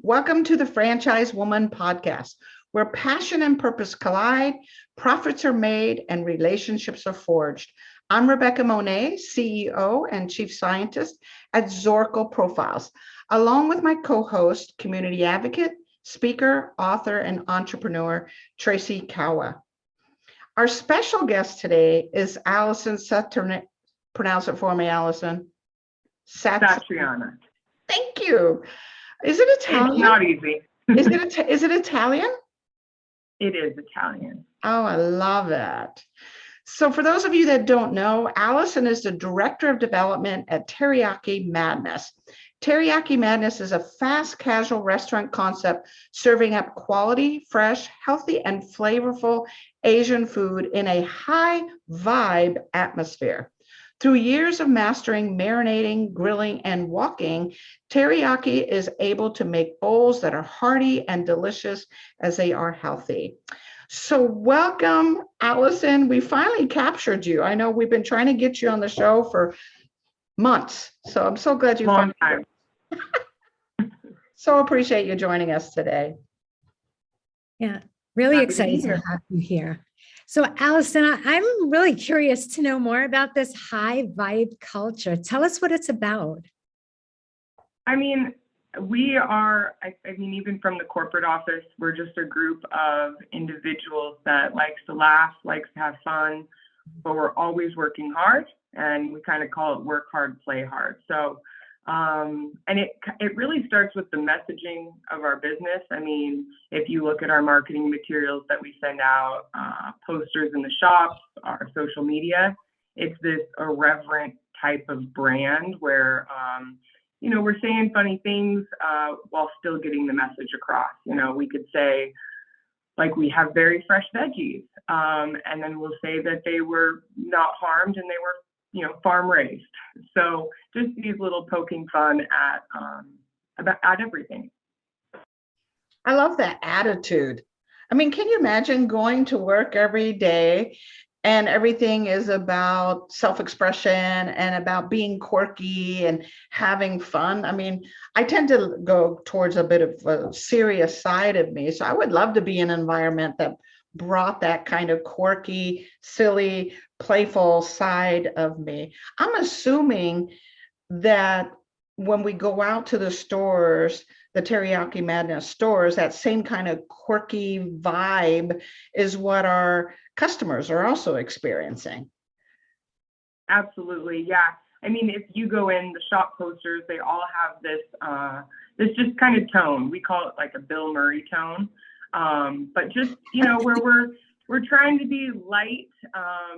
Welcome to the Franchise Woman podcast, where passion and purpose collide, profits are made, and relationships are forged. I'm Rebecca Monet, CEO and Chief Scientist at Zorkel Profiles, along with my co-host, community advocate, speaker, author, and entrepreneur, Tracy Kawa. Our special guest today is Alison Satriana. Pronounce it for me, Alison. Satriana. Thank you. Is it Italian? It's not easy. Is it Italian? It is Italian. Oh, I love it. So for those of you that don't know, Alison is the Director of Development at Teriyaki Madness. Teriyaki Madness is a fast casual restaurant concept serving up quality, fresh, healthy, and flavorful Asian food in a high vibe atmosphere. Through years of mastering marinating, grilling, and walking, teriyaki is able to make bowls that are hearty and delicious as they are healthy. So welcome, Alison. We finally captured you. I know we've been trying to get you on the show for months. So I'm so glad you Long time. So appreciate you joining us today. Yeah, really Happy to be excited to here. have you here. So Alison, I'm really curious to know more about this high vibe culture. Tell us what it's about. I mean, we are, even from the corporate office, we're just a group of individuals that likes to laugh, likes to have fun, but we're always working hard, and we kind of call it work hard, play hard. So, and it really starts with the messaging of our business. I mean, if you look at our marketing materials that we send out, posters in the shops, our social media, it's this irreverent type of brand where, we're saying funny things while still getting the message across. We could say, like, we have very fresh veggies, and then we'll say that they were not harmed and they were, farm raised. So just these little poking fun at everything. I love that attitude. I mean, can you imagine going to work every day and everything is about self-expression and about being quirky and having fun? I mean, I tend to go towards a bit of a serious side of me. So I would love to be in an environment that brought that kind of quirky, silly, playful side of me. I'm assuming that when we go out to the stores, the Teriyaki Madness stores, that same kind of quirky vibe is what our customers are also experiencing. Absolutely, yeah. I mean, if you go in the shop posters, they all have this just kind of tone. We call it like a Bill Murray tone. But just, where we're trying to be light,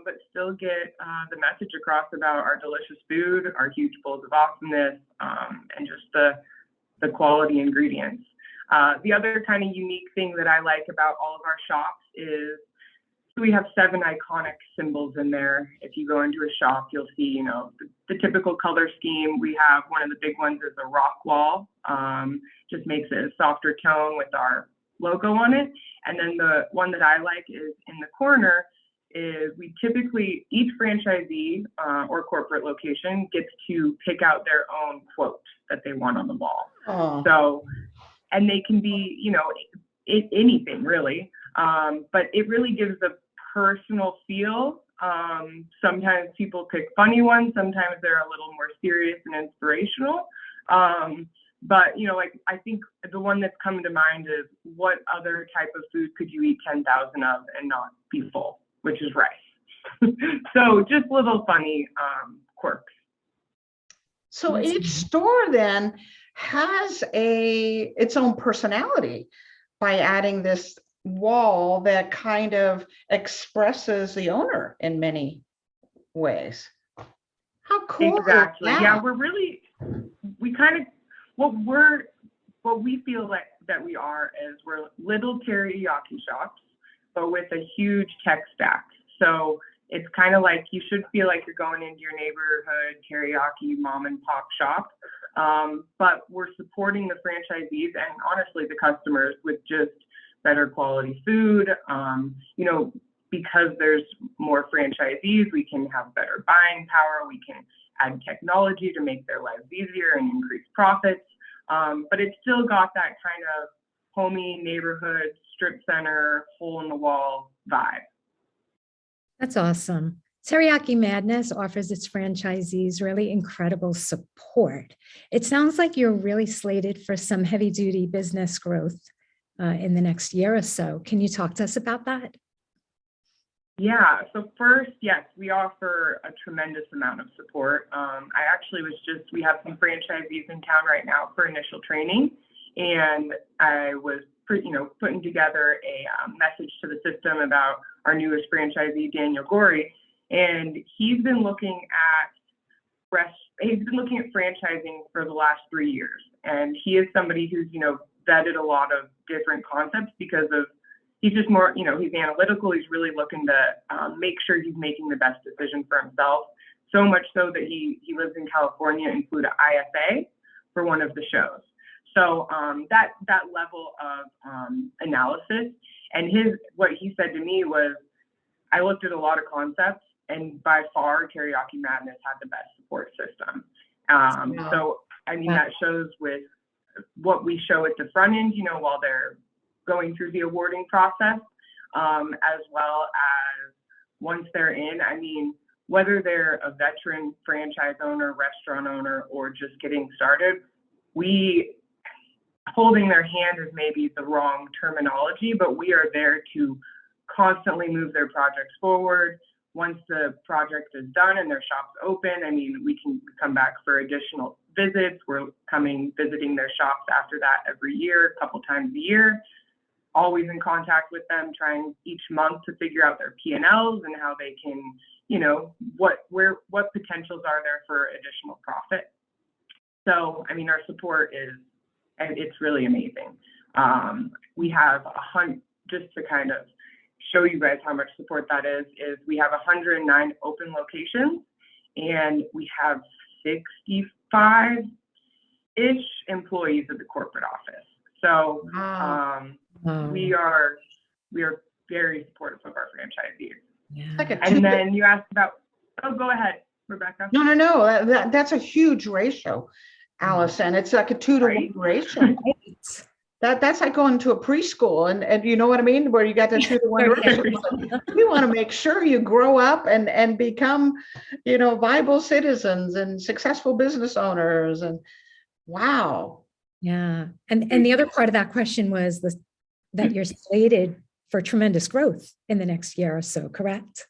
but still get the message across about our delicious food, our huge bowls of awesomeness, and just the quality ingredients. The other kind of unique thing that I like about all of our shops is we have 7 iconic symbols in there. If you go into a shop, you'll see, the typical color scheme. We have one of the big ones is a rock wall, just makes it a softer tone with our logo on it. And then the one that I like is in the corner is we typically, each franchisee or corporate location gets to pick out their own quote that they want on the wall. Oh. So, and they can be, anything really, but it really gives a personal feel. Sometimes people pick funny ones, sometimes they're a little more serious and inspirational. But, I think the one that's come to mind is what other type of food could you eat 10,000 of and not be full, which is rice. So just little funny quirks. So each store then has its own personality by adding this wall that kind of expresses the owner in many ways. How cool Exactly. is that? Yeah, what we feel like that we are is we're little teriyaki shops, but with a huge tech stack. So it's kind of like you should feel like you're going into your neighborhood teriyaki mom and pop shop. But we're supporting the franchisees and honestly the customers with just better quality food. Because there's more franchisees, we can have better buying power. We can add technology to make their lives easier and increase profits. but it's still got that kind of homey neighborhood strip center hole in the wall vibe. That's awesome. Teriyaki Madness offers its franchisees really incredible support. It sounds like you're really slated for some heavy duty business growth in the next year or so. Can you talk to us about that? Yeah, so first, yes, we offer a tremendous amount of support. We have some franchisees in town right now for initial training, and I was putting together a message to the system about our newest franchisee, Daniel Gorey, and he's been looking at franchising for the last 3 years, and he is somebody who's vetted a lot of different concepts because of he's just more he's analytical. He's really looking to make sure he's making the best decision for himself. So much so that he lives in California and flew to IFA for one of the shows. So that level of analysis, and what he said to me was, I looked at a lot of concepts, and by far Teriyaki Madness had the best support system. So I mean, that shows with what we show at the front end, while they're going through the awarding process, as well as once they're in. I mean, whether they're a veteran franchise owner, restaurant owner, or just getting started, holding their hand is maybe the wrong terminology, but we are there to constantly move their projects forward. Once the project is done and their shop's open, I mean, we can come back for additional visits. We're visiting their shops after that every year, a couple times a year. Always in contact with them, trying each month to figure out their P&Ls and how they can, what potentials are there for additional profit. So, I mean, our support it's really amazing. We have just to kind of show you guys how much support that is we have 109 open locations, and we have 65-ish employees at the corporate office. So we are very supportive of our franchisees. Yeah. And then you asked about, go ahead, Rebecca. No. That's a huge ratio, Allison. It's like a 2-to-1 ratio. That's like going to a preschool, and you know what I mean, where you got the 2-to-1 ratio. You want to make sure you grow up and become, viable citizens and successful business owners. And wow. Yeah. And the other part of that question was that you're slated for tremendous growth in the next year or so, correct?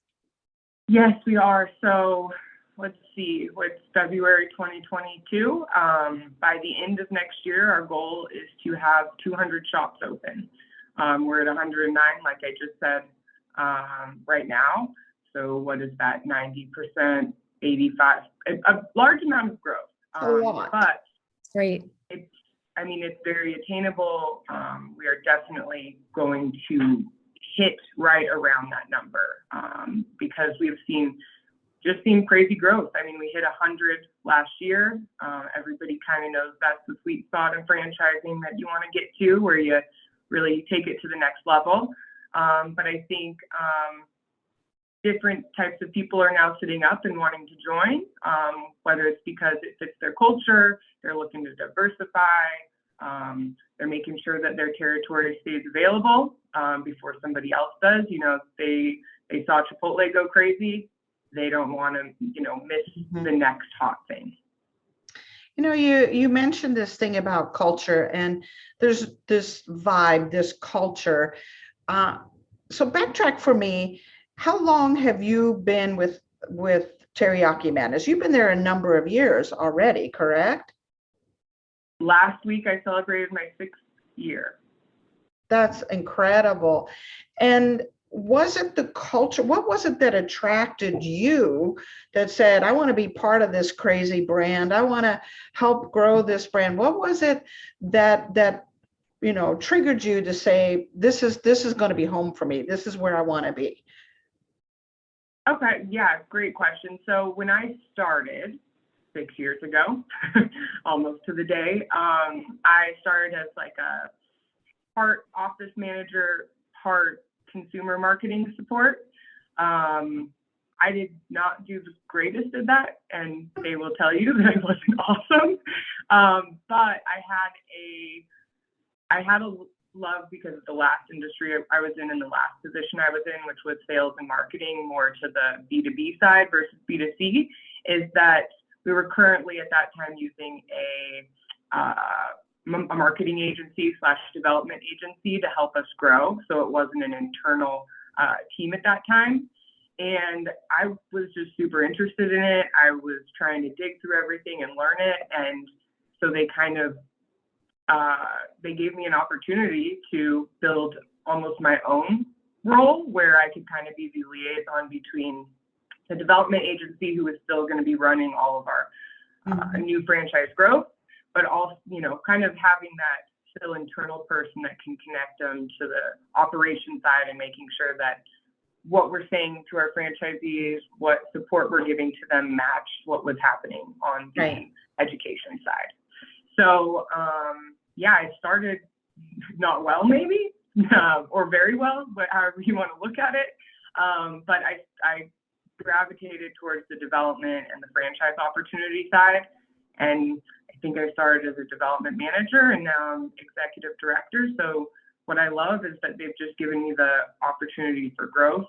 Yes, we are. So let's see, it's February 2022. By the end of next year, our goal is to have 200 shops open. We're at 109, like I just said, right now. So what is that, 90%, 85, a large amount of growth. A lot. But great. It's very attainable. We are definitely going to hit right around that number because we've seen crazy growth. I mean, we hit 100 last year. Everybody kind of knows that's the sweet spot in franchising that you want to get to, where you really take it to the next level. But I think different types of people are now sitting up and wanting to join, whether it's because it fits their culture, they're looking to diversify, they're making sure that their territory stays available before somebody else does. They saw Chipotle go crazy. They don't want to, miss the next hot thing. You mentioned this thing about culture, and there's this vibe, this culture. So backtrack for me. How long have you been with Teriyaki Madness? You've been there a number of years already, correct? Last week, I celebrated my 6th year. That's incredible. And was it the culture? What was it that attracted you that said, I want to be part of this crazy brand? I want to help grow this brand. What was it that triggered you to say, this is going to be home for me. This is where I want to be? Okay, yeah, great question. So when I started 6 years ago, almost to the day, I started as like a part office manager, part consumer marketing support. I did not do the greatest at that, and they will tell you that it wasn't awesome. But I had I had a love because of the last industry I was in the last position I was in, which was sales and marketing, more to the B2B side versus B2C, is that we were currently at that time using a marketing agency / development agency to help us grow. So it wasn't an internal team at that time. And I was just super interested in it. I was trying to dig through everything and learn it. And so they kind of, they gave me an opportunity to build almost my own role where I could kind of be the liaison between the development agency, who is still going to be running all of our new franchise growth, but also, you know, kind of having that still internal person that can connect them to the operation side and making sure that what we're saying to our franchisees, what support we're giving to them match what was happening on the education side. So, yeah, I started not well, maybe, or very well, but however you want to look at it. But I gravitated towards the development and the franchise opportunity side. And I think I started as a development manager and now I'm executive director. So what I love is that they've just given me the opportunity for growth.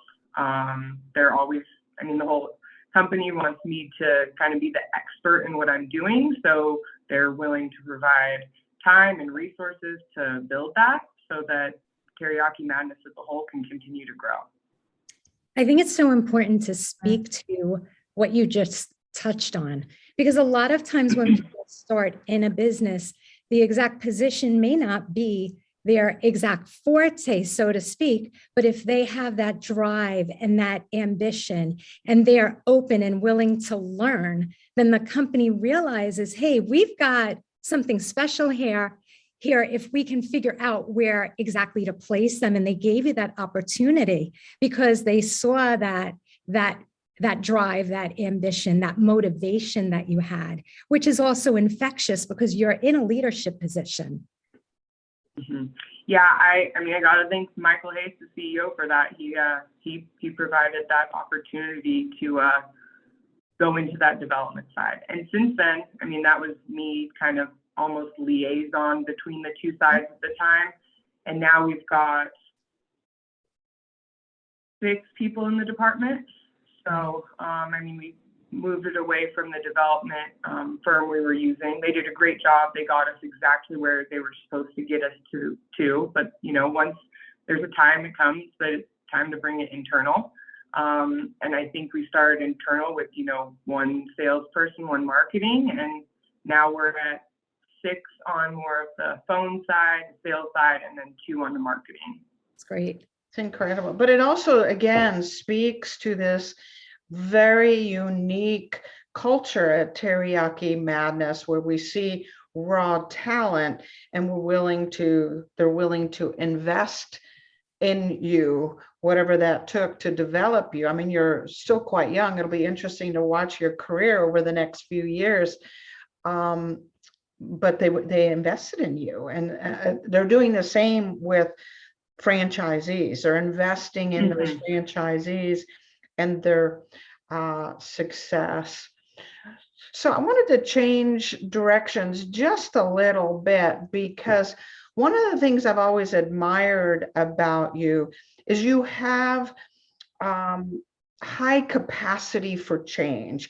They're always, I mean, the whole company wants me to kind of be the expert in what I'm doing. So they're willing to provide time and resources to build that so that Teriyaki Madness as a whole can continue to grow. I think it's so important to speak to what you just touched on, because a lot of times when people start in a business, the exact position may not be their exact forte, so to speak, but if they have that drive and that ambition and they're open and willing to learn, then the company realizes, hey, we've got something special here if we can figure out where exactly to place them. And they gave you that opportunity because they saw that drive, that ambition, that motivation that you had, which is also infectious because you're in a leadership position. Mm-hmm. Yeah, I mean, I got to thank Michael Hayes, the CEO, for that. He provided that opportunity to go into that development side. And since then, I mean, that was me kind of almost liaison between the two sides at the time. And now we've got 6 people in the department. So, I mean, we moved it away from the development firm we were using. They did a great job. They got us exactly where they were supposed to get us to. But, you know, once there's a time it comes that it's time to bring it internal. And I think we started internal with, you know, 1 salesperson, 1 marketing, and now we're at 6 on more of the phone side, sales side, and then 2 on the marketing. It's great. It's incredible. But it also, again, speaks to this very unique culture at Teriyaki Madness where we see raw talent and they're willing to invest in you, whatever that took to develop you. I mean, you're still quite young. It'll be interesting to watch your career over the next few years. But they invested in you, and they're doing the same with franchisees. They're investing in those franchisees and their success. So I wanted to change directions just a little bit, because one of the things I've always admired about you is you have high capacity for change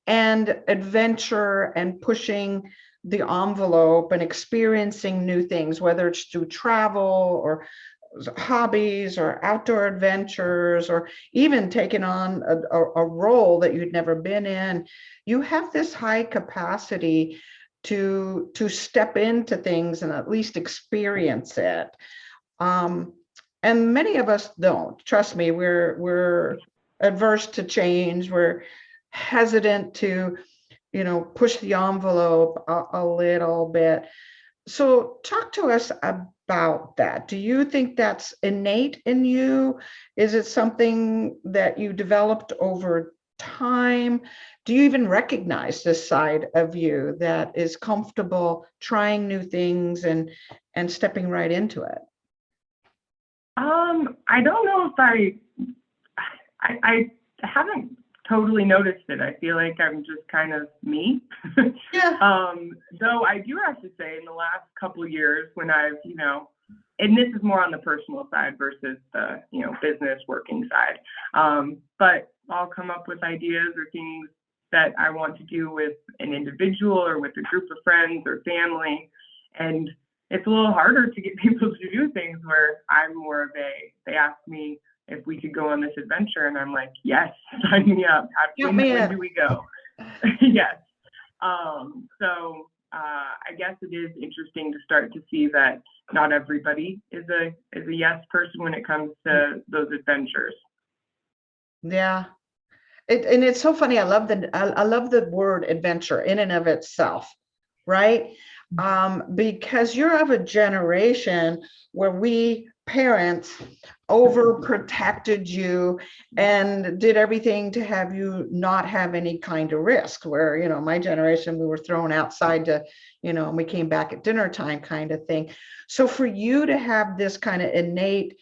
and adventure and pushing the envelope and experiencing new things, whether it's through travel or hobbies or outdoor adventures, or even taking on a role that you'd never been in. You have this high capacity to step into things and at least experience it. And many of us don't. Trust me, we're adverse to change. We're hesitant to, you know, push the envelope a little bit. So talk to us about that. Do you think that's innate in you? Is it something that you developed over time? Do you even recognize this side of you that is comfortable trying new things and stepping right into it? I don't know if I haven't totally noticed it. I feel like I'm just kind of me. Yeah. Though I do have to say in the last couple of years when I've, and this is more on the personal side versus the, business working side. But I'll come up with ideas or things that I want to do with an individual or with a group of friends or family. And it's a little harder to get people to do things where I'm more of they ask me if we could go on this adventure, and I'm like, yes, sign me up. When do we go? Yes. So I guess it is interesting to start to see that not everybody is a yes person when it comes to those adventures. Yeah. And it's so funny. I love the word adventure in and of itself, right? Because you're of a generation where we parents overprotected you and did everything to have you not have any kind of risk, where, my generation, we were thrown outside to, and we came back at dinner time kind of thing. So for you to have this kind of innate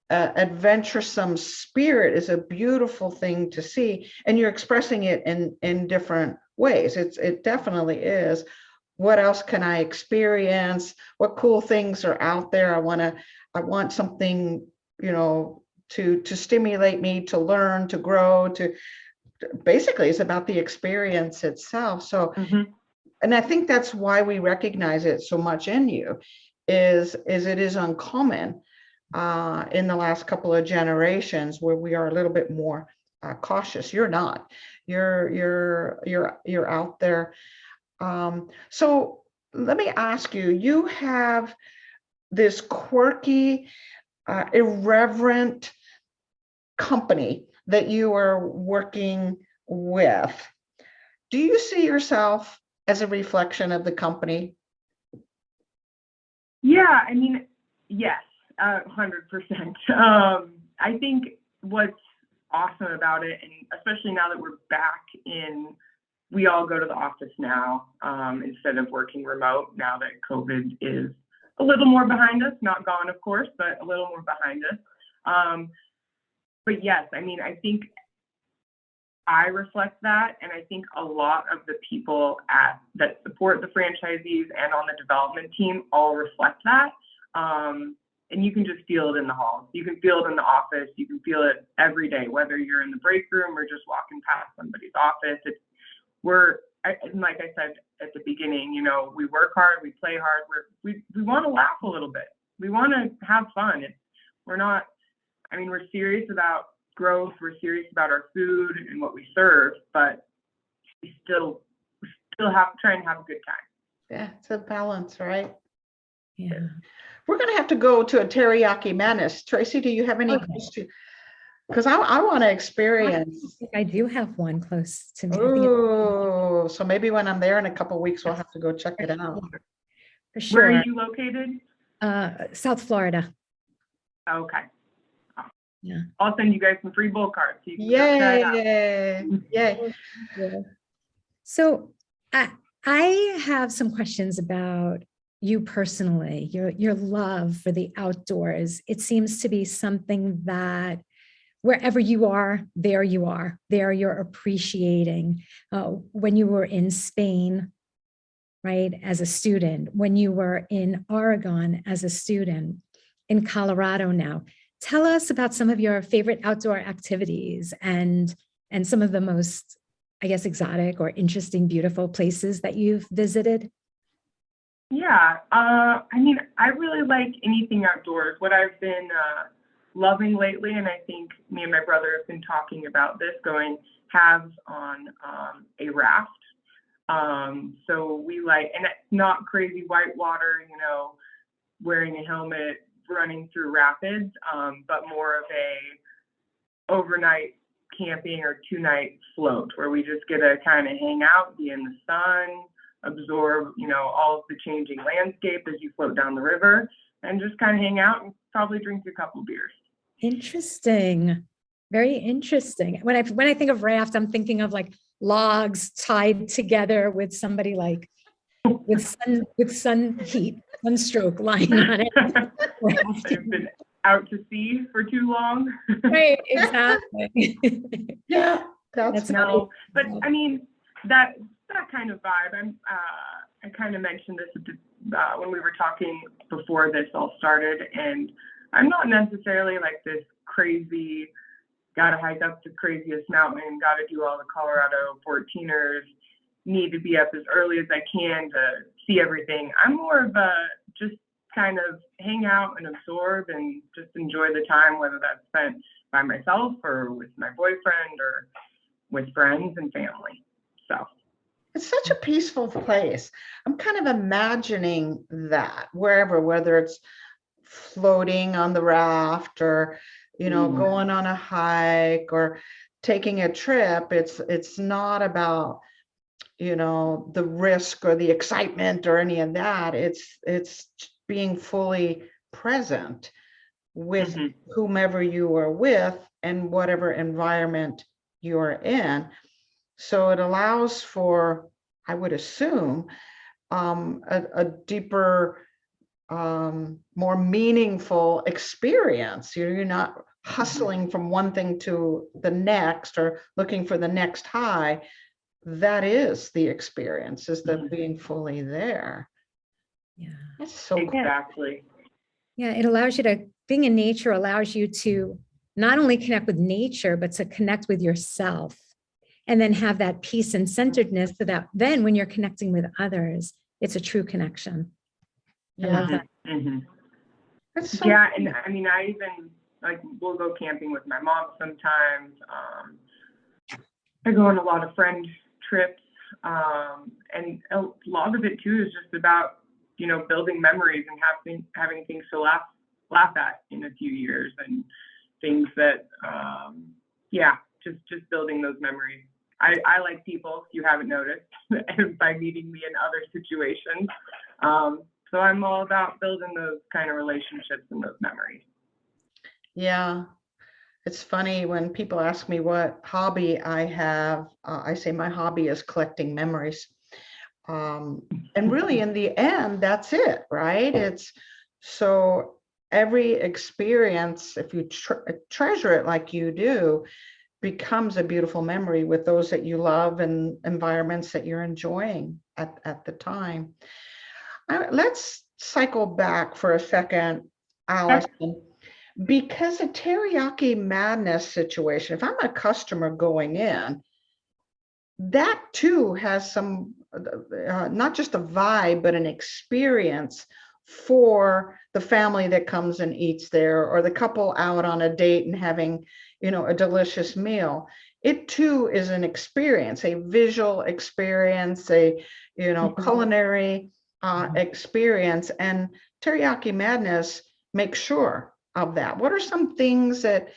adventuresome spirit is a beautiful thing to see, and you're expressing it in different ways. It definitely is. What else can I experience? What cool things are out there? I want something, to stimulate me, to learn, to grow, to basically it's about the experience itself. So, and I think that's why we recognize it so much in you, is it is uncommon in the last couple of generations where we are a little bit more cautious. You're not. You're out there. So let me ask you, you have this quirky, irreverent company that you are working with. Do you see yourself as a reflection of the company? Yeah, I mean, yes, 100%. I think what's awesome about it, and especially now that we're back in, we all go to the office now instead of working remote, now that COVID is a little more behind us, not gone, of course, but a little more behind us. But yes, I mean, I think I reflect that, and I think a lot of the people that support the franchisees and on the development team all reflect that. And you can just feel it in the halls. You can feel it in the office. You can feel it every day, whether you're in the break room or just walking past somebody's office. And like I said at the beginning, we work hard, we play hard. We want to laugh a little bit. We want to have fun. We're serious about growth. We're serious about our food and what we serve, but we still have to try and have a good time. Yeah, it's a balance, right? Yeah. We're going to have to go to a Teriyaki Madness. Tracy, do you have any questions? Because I want to experience. I do have one close to me. Oh, so maybe when I'm there in a couple of weeks, we'll have to go check it out. For sure. Where are you located? South Florida. Okay. Yeah. I'll send you guys some free bowl cards. So Yay! Yay! So I have some questions about you personally, your love for the outdoors. It seems to be something that wherever you are, there you're appreciating. When you were in Spain, right, as a student, when you were in Oregon as a student, in Colorado now. Tell us about some of your favorite outdoor activities and some of the most, I guess, exotic or interesting, beautiful places that you've visited. Yeah, I really like anything outdoors. What I've been loving lately, and I think me and my brother have been talking about this, going halves on a raft. So we and it's not crazy white water, wearing a helmet, running through rapids, but more of a overnight camping or 2-night float where we just get to kind of hang out, be in the sun, absorb, all of the changing landscape as you float down the river, and just kind of hang out and probably drink a couple beers. Interesting. Very interesting. When I think of raft, I'm thinking of like logs tied together with somebody like with sun heat, sunstroke lying on it. I've been out to sea for too long. Right, exactly. Yeah. That's No, but I mean, that kind of vibe, I kind of mentioned this at when we were talking before this all started, and I'm not necessarily like this crazy, gotta hike up the craziest mountain, gotta do all the Colorado 14ers, need to be up as early as I can to see everything. I'm more of a just kind of hang out and absorb and just enjoy the time, whether that's spent by myself or with my boyfriend or with friends and family. So it's such a peaceful place. I'm kind of imagining that wherever, whether it's floating on the raft or, going on a hike or taking a trip. It's not about, the risk or the excitement or any of that. It's being fully present with whomever you are with and whatever environment you're in. So it allows for, I would assume, a deeper, more meaningful experience. You're not hustling from one thing to the next or looking for the next high. That is the experience, is that being fully there. Yeah. That's so exactly. Yeah, it allows you to, being in nature allows you to not only connect with nature, but to connect with yourself and then have that peace and centeredness so that then when you're connecting with others, it's a true connection. I love that. That's so Yeah, and I mean, I even, like, we'll go camping with my mom sometimes. I go on a lot of friend trips, and a lot of it too is just about, building memories and having things to laugh at in a few years, and things that, just building those memories. I like people, if you haven't noticed, by meeting me in other situations. So I'm all about building those kind of relationships and those memories. Yeah. It's funny when people ask me what hobby I have, I say my hobby is collecting memories. And really, in the end, that's it, right? It's so every experience, if you treasure it like you do, becomes a beautiful memory with those that you love and environments that you're enjoying at the time. Let's cycle back for a second, Alison. Because a Teriyaki Madness situation, if I'm a customer going in, that too has some, not just a vibe, but an experience for the family that comes and eats there, or the couple out on a date and having, a delicious meal. It too is an experience, a visual experience, a, culinary experience. And Teriyaki Madness makes sure of that. What are some things that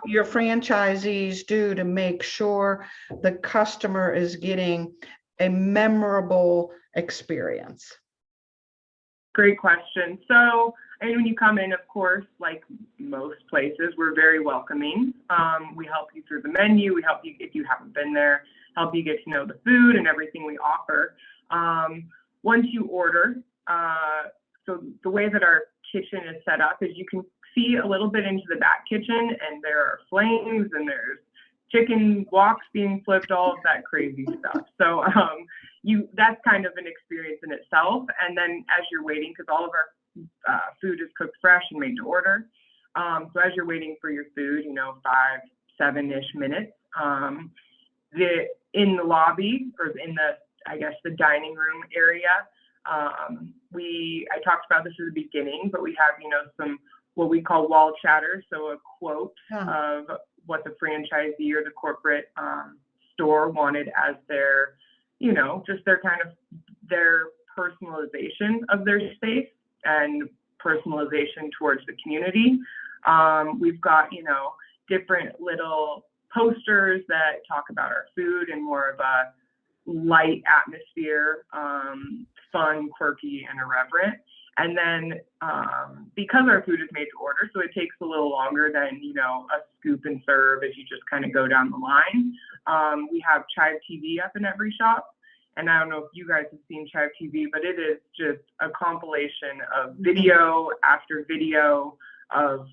your franchisees do to make sure the customer is getting a memorable experience? Great question. So, when you come in, of course, like most places, we're very welcoming. We help you through the menu. We help you, if you haven't been there, help you get to know the food and everything we offer. Once you order, so the way that our kitchen is set up is you can see a little bit into the back kitchen, and there are flames and there's chicken walks being flipped, all of that crazy stuff. So that's kind of an experience in itself. And then as you're waiting, because all of our food is cooked fresh and made to order. So as you're waiting for your food, 5-7-ish minutes, in the lobby, or in the dining room area, I talked about this at the beginning, but we have, some what we call wall chatter. So a quote of what the franchisee or the corporate store wanted as their, just their kind of their personalization of their space and personalization towards the community. We've got, different little posters that talk about our food in more of a light atmosphere, fun, quirky, and irreverent. And then because our food is made to order, so it takes a little longer than, a scoop and serve as you just kind of go down the line. We have Chive TV up in every shop. And I don't know if you guys have seen Chive TV, but it is just a compilation of video after video of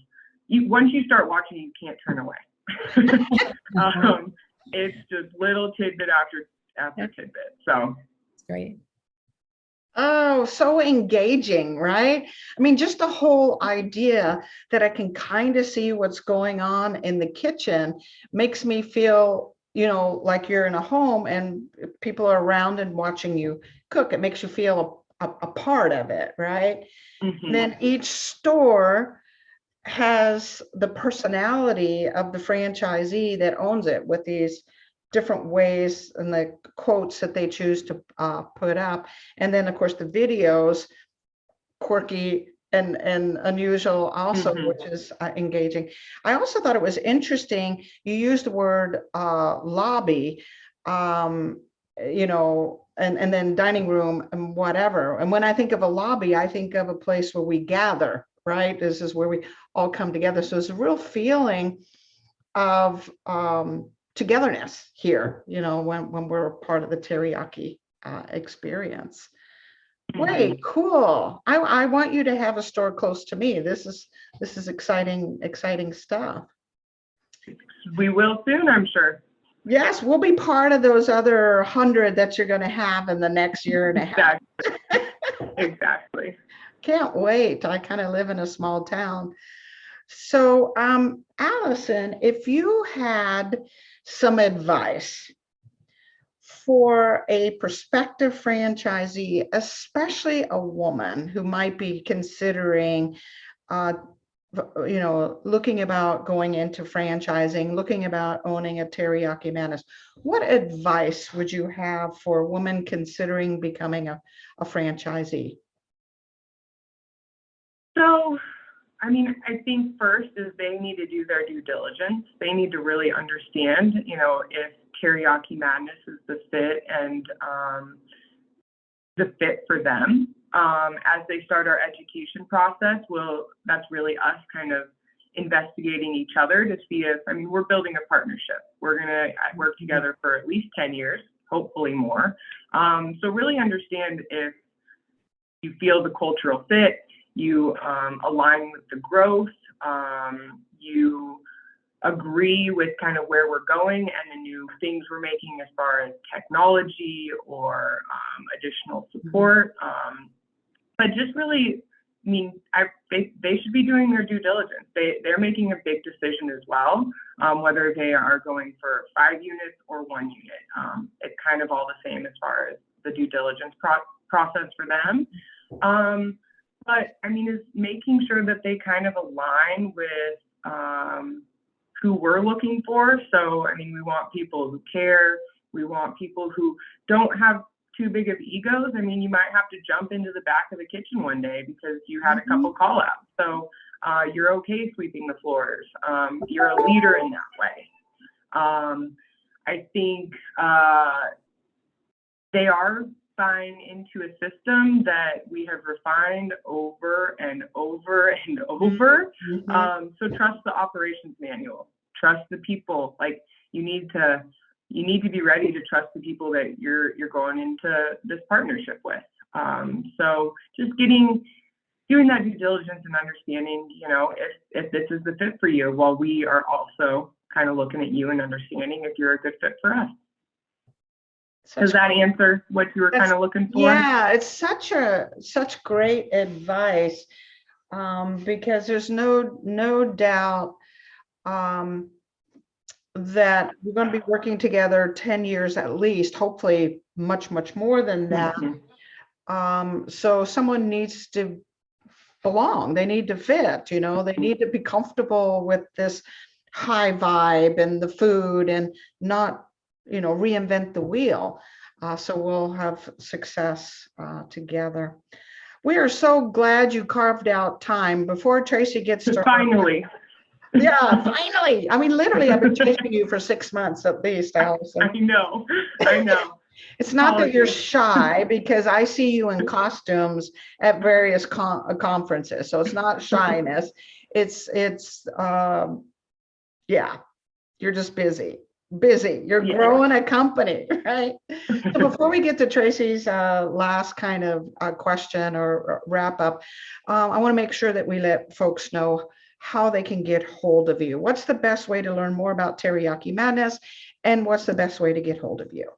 once you start watching, you can't turn away. It's just little tidbit after tidbit. So That's great. Oh, so engaging, right? I mean, just the whole idea that I can kind of see what's going on in the kitchen makes me feel, like you're in a home and people are around and watching you cook. It makes you feel a part of it, right? mhm. Then each store has the personality of the franchisee that owns it with these different ways and the quotes that they choose to put up. And then, of course, the videos, quirky and unusual also, Mhm. which is engaging. I also thought it was interesting. You used the word lobby, and then dining room and whatever. And when I think of a lobby, I think of a place where we gather, right? This is where we all come together. So it's a real feeling of togetherness here, when we're part of the teriyaki experience. Wait, cool. I want you to have a store close to me. This is exciting stuff. We will soon, I'm sure. Yes, we'll be part of those other 100 that you're going to have in the next year and a half. Exactly. Can't wait. I kind of live in a small town. So, Alison, if you had some advice for a prospective franchisee, especially a woman who might be considering, looking about going into franchising, looking about owning a Teriyaki Madness, what advice would you have for a woman considering becoming a franchisee? So, I think first is they need to do their due diligence. They need to really understand, if Teriyaki Madness is the fit and the fit for them. As they start our education process, that's really us kind of investigating each other to see if, we're building a partnership. We're going to work together for at least 10 years, hopefully more. So really understand if you feel the cultural fit, you align with the growth, you agree with kind of where we're going and the new things we're making as far as technology or additional support. But just really, they should be doing their due diligence. They're making a big decision as well, whether they are going for 5 units or 1 unit. It's kind of all the same as far as the due diligence process for them. But is making sure that they kind of align with who we're looking for. So, we want people who care. We want people who don't have too big of egos. You might have to jump into the back of the kitchen one day because you had a couple call outs. So you're okay sweeping the floors. You're a leader in that way. I think they are buying into a system that we have refined over and over and over. So trust the operations manual, trust the people. Like you need to be ready to trust the people that you're going into this partnership with. So just doing that due diligence and understanding, if this is the fit for you, while we are also kind of looking at you and understanding if you're a good fit for us. Does that answer what you were kind of looking for? Yeah, it's such great advice, because there's no doubt that we're going to be working together 10 years at least, hopefully much more than that. So someone needs to belong, they need to fit, they need to be comfortable with this high vibe and the food and not reinvent the wheel. So we'll have success together. We are so glad you carved out time before Tracy gets started. Finally. Yeah, finally. Literally, I've been chasing you for 6 months at least, Alison. I know. It's not that you're shy, because I see you in costumes at various conferences. So it's not shyness. It's you're just busy. You're growing a company, right? So before we get to Tracy's last kind of question or wrap up, I want to make sure that we let folks know how they can get hold of you. What's the best way to learn more about Teriyaki Madness, and what's the best way to get hold of you?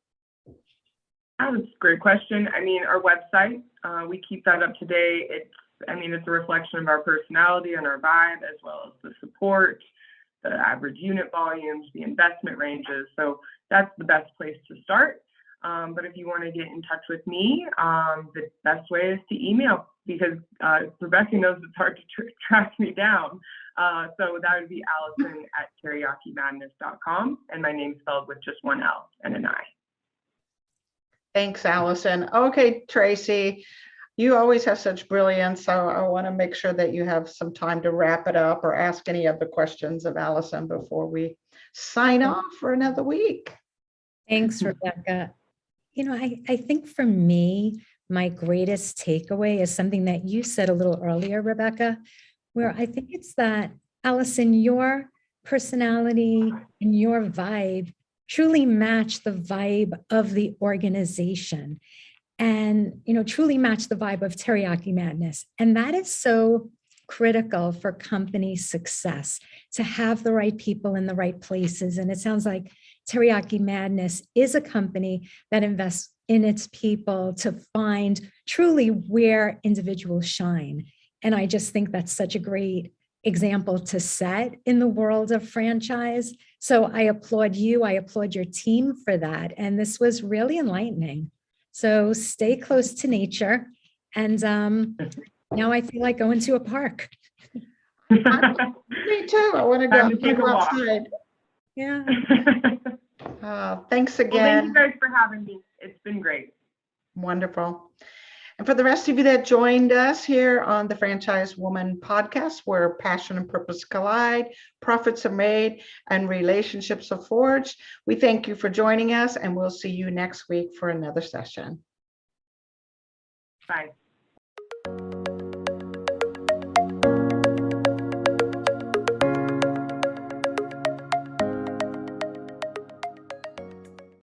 That's a great question. I mean, our website, we keep that up to date. It's a reflection of our personality and our vibe, as well as the support, the average unit volumes, the investment ranges. So that's the best place to start. But if you want to get in touch with me, the best way is to email, because Rebecca knows it's hard to track me down. So that would be Alison@teriyakimadness.com, and my name's spelled with just one L and an I. Thanks, Allison. Okay, Tracy, you always have such brilliance, so I want to make sure that you have some time to wrap it up or ask any other questions of Allison before we sign off for another week. Thanks, Rebecca. I think for me, my greatest takeaway is something that you said a little earlier, Rebecca, where I think it's that, Allison, your personality and your vibe truly match the vibe of the organization and, truly match the vibe of Teriyaki Madness. And that is so critical for company success, to have the right people in the right places. And it sounds like Teriyaki Madness is a company that invests in its people to find truly where individuals shine. And I just think that's such a great example to set in the world of franchise. So I applaud you. I applaud your team for that. And this was really enlightening. So stay close to nature. And now I feel like going to a park. Me too. I want to go outside. Yeah. Thanks again. Well, thank you guys for having me. It's been great. Wonderful. And for the rest of you that joined us here on the Franchise Woman podcast, where passion and purpose collide, profits are made, and relationships are forged, we thank you for joining us, and we'll see you next week for another session. Bye.